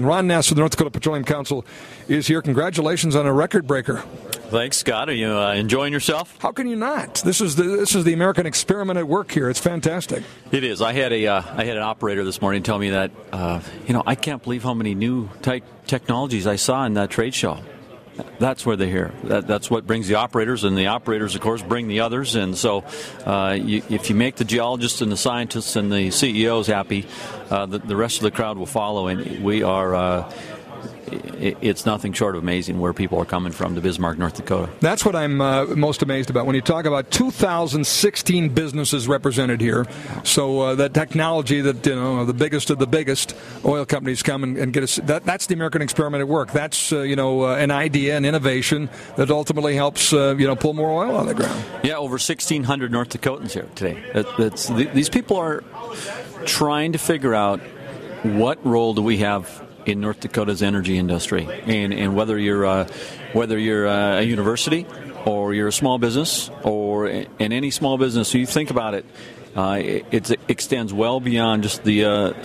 Ronness of the North Dakota Petroleum Council is here. Congratulations on a record breaker. Thanks, Scott. Are you enjoying yourself? How can you not? This is the American experiment at work here. It's fantastic. It is. I had an operator this morning tell me that I can't believe how many new technologies I saw in that trade show. That's where they're here. That's what brings the operators, and the operators, of course, bring the others. And so if you make the geologists and the scientists and the CEOs happy, the rest of the crowd will follow. And we are it's nothing short of amazing where people are coming from to Bismarck, North Dakota. That's what I'm most amazed about. When you talk about 2,016 businesses represented here, so that technology that, the biggest of the biggest oil companies come and get us, that's the American experiment at work. That's, an idea, an innovation that ultimately helps, pull more oil out of the ground. Yeah, over 1,600 North Dakotans here today. These people are trying to figure out what role do we have in North Dakota's energy industry, and whether you're a university or you're a small business or in any small business, so you think about it, it extends well beyond just the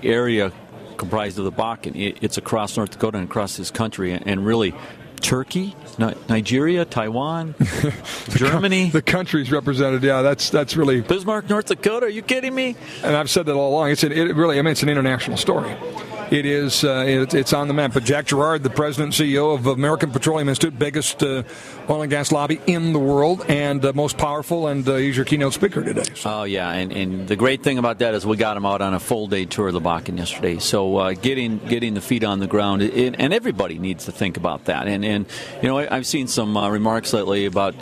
area comprised of the Bakken. It's across North Dakota and across this country, and really Turkey, Nigeria, Taiwan, Germany. The countries represented, yeah, that's really... Bismarck, North Dakota, are you kidding me? And I've said that all along. It's an international story. It is. It's on the map. But Jack Gerard, the president and CEO of American Petroleum Institute, biggest oil and gas lobby in the world, and most powerful, and he's your keynote speaker today. So. Oh, yeah, and the great thing about that is we got him out on a full-day tour of the Bakken yesterday. So getting the feet on the ground, and everybody needs to think about that. And I've seen some remarks lately about,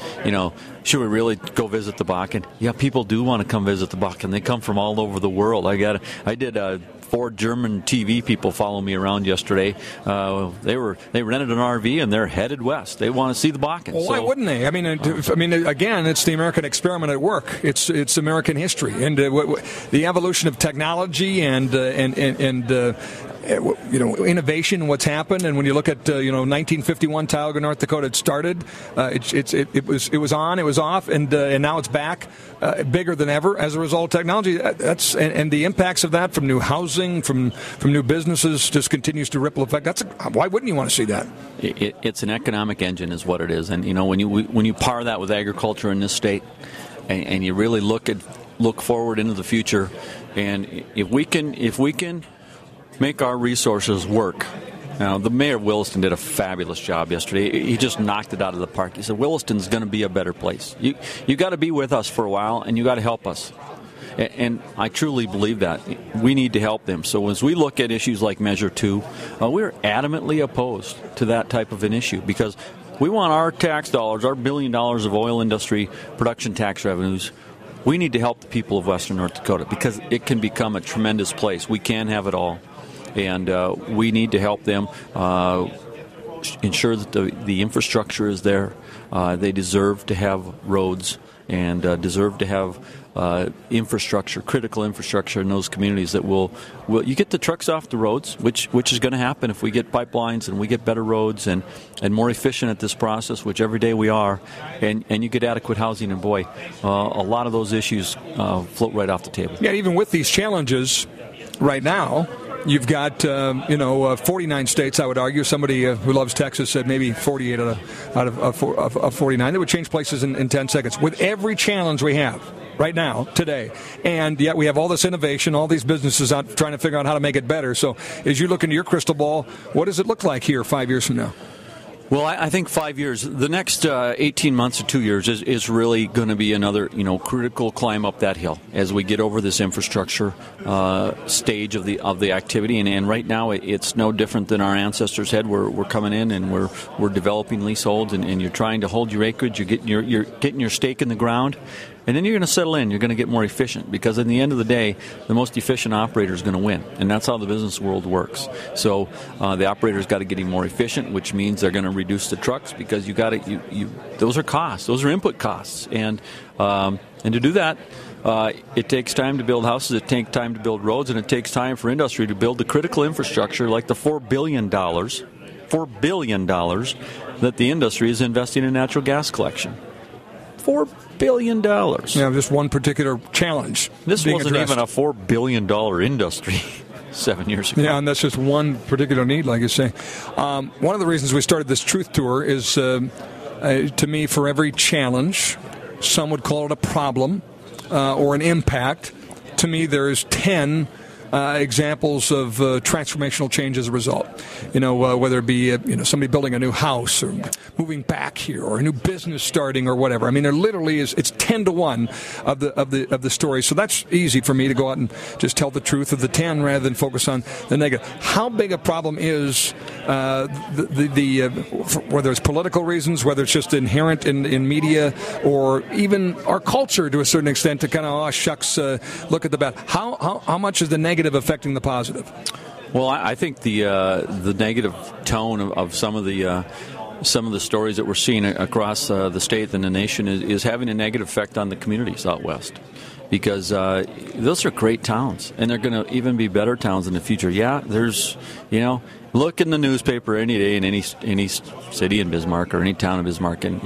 should we really go visit the Bakken? Yeah, people do want to come visit the Bakken. They come from all over the world. I did 4 German TV people follow me around yesterday. They rented an RV and they're headed west. They want to see the Bakken. Well, why wouldn't they? I mean, again, it's the American experiment at work. It's American history, and the evolution of technology and innovation, what's happened. And when you look at 1951, Tioga, North Dakota, it started. It was on, it was off, and now it's back, bigger than ever as a result of technology. And the impacts of that from new housing, from new businesses, just continues to ripple effect. Why wouldn't you want to see that? It's an economic engine, is what it is. And when you par that with agriculture in this state, and you really look forward into the future, and if we can make our resources work. Now, the mayor of Williston did a fabulous job yesterday. He just knocked it out of the park. He said, Williston's going to be a better place. You got to be with us for a while, and you got to help us. And I truly believe that. We need to help them. So as we look at issues like Measure 2, we're adamantly opposed to that type of an issue, because we want our tax dollars, our $1 billion of oil industry production tax revenues. We need to help the people of western North Dakota, because it can become a tremendous place. We can have it all. And we need to help them ensure that the infrastructure is there. They deserve to have roads and deserve to have infrastructure, critical infrastructure in those communities that will you get the trucks off the roads, which is going to happen if we get pipelines and we get better roads and more efficient at this process, which every day we are, and you get adequate housing, and boy, a lot of those issues float right off the table. Yeah, even with these challenges right now, you've got, 49 states, I would argue. Somebody who loves Texas said maybe 48 out of 49. That would change places in 10 seconds. With every challenge we have right now, today, and yet we have all this innovation, all these businesses out trying to figure out how to make it better. So as you look into your crystal ball, what does it look like here 5 years from now? Well, I think 5 years, the next 18 months to 2 years is really going to be another, critical climb up that hill as we get over this infrastructure stage of the activity. And right now, it's no different than our ancestors had. We're coming in and we're developing leaseholds, and you're trying to hold your acreage. You're getting your stake in the ground. And then you're going to settle in. You're going to get more efficient, because at the end of the day, the most efficient operator is going to win. And that's how the business world works. So the operator's got to get more efficient, which means they're going to reduce the trucks, because those are costs. Those are input costs. And to do that, it takes time to build houses, it takes time to build roads, and it takes time for industry to build the critical infrastructure like the $4 billion that the industry is investing in natural gas collection. $4 billion. Yeah, just one particular challenge. This wasn't even a $4 billion industry. 7 years ago. Yeah, and that's just one particular need, like you say. One of the reasons we started this Truth Tour is, to me, for every challenge, some would call it a problem or an impact. To me, there's 10 examples of transformational change as a result. Whether it be somebody building a new house or moving back here or a new business starting or whatever. I mean, there literally is. It's 10 to 1 of the story. So that's easy for me to go out and just tell the truth of the 10 rather than focus on the negative. How big a problem is whether it's political reasons, whether it's just inherent in media, or even our culture to a certain extent to kind of shucks, look at the bad. How much is the negative affecting the positive? Well, I think the negative tone of some of the stories that we're seeing across the state and the nation is having a negative effect on the communities out west, because those are great towns, and they're going to even be better towns in the future. Yeah, there's look in the newspaper any day in any city in Bismarck or any town in Bismarck, and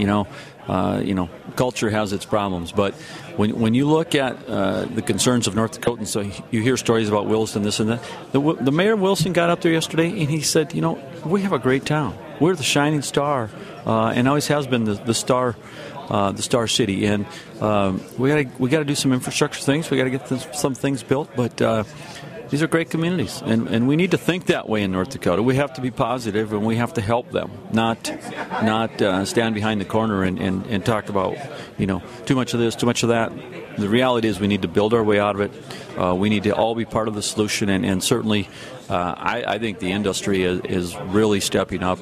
culture has its problems, but when you look at the concerns of North Dakotans, so you hear stories about Williston, this and that. The mayor of Williston got up there yesterday and he said, we have a great town. We're the shining star, and always has been the star city. And we got to do some infrastructure things. We got to get some things built, but. These are great communities, and we need to think that way in North Dakota. We have to be positive, and we have to help them, not stand behind the corner and talk about, too much of this, too much of that. The reality is we need to build our way out of it. We need to all be part of the solution, and certainly I think the industry is really stepping up,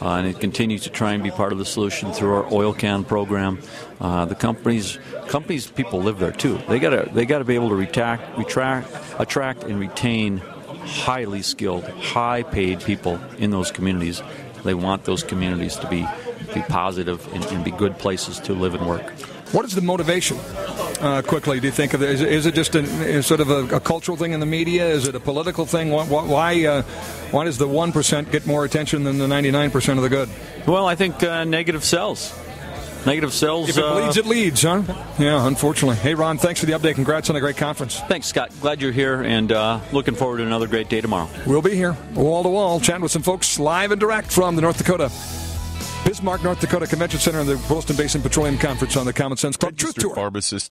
and it continues to try and be part of the solution through our oil can program. The companies, people live there too. They gotta be able to attract and retain highly skilled, high-paid people in those communities. They want those communities to be positive and be good places to live and work. What is the motivation? Quickly, do you think of it? Is it just sort of a cultural thing in the media? Is it a political thing? Why does the 1% get more attention than the 99% of the good? Well, I think negative sells. Negative sells. If it bleeds, it leads, huh? Yeah, unfortunately. Hey, Ron, thanks for the update. Congrats on a great conference. Thanks, Scott. Glad you're here, and looking forward to another great day tomorrow. We'll be here, wall to wall, chatting with some folks live and direct from the North Dakota Bismarck, North Dakota Convention Center and the Williston Basin Petroleum Conference on the Common Sense Club Truth Tour.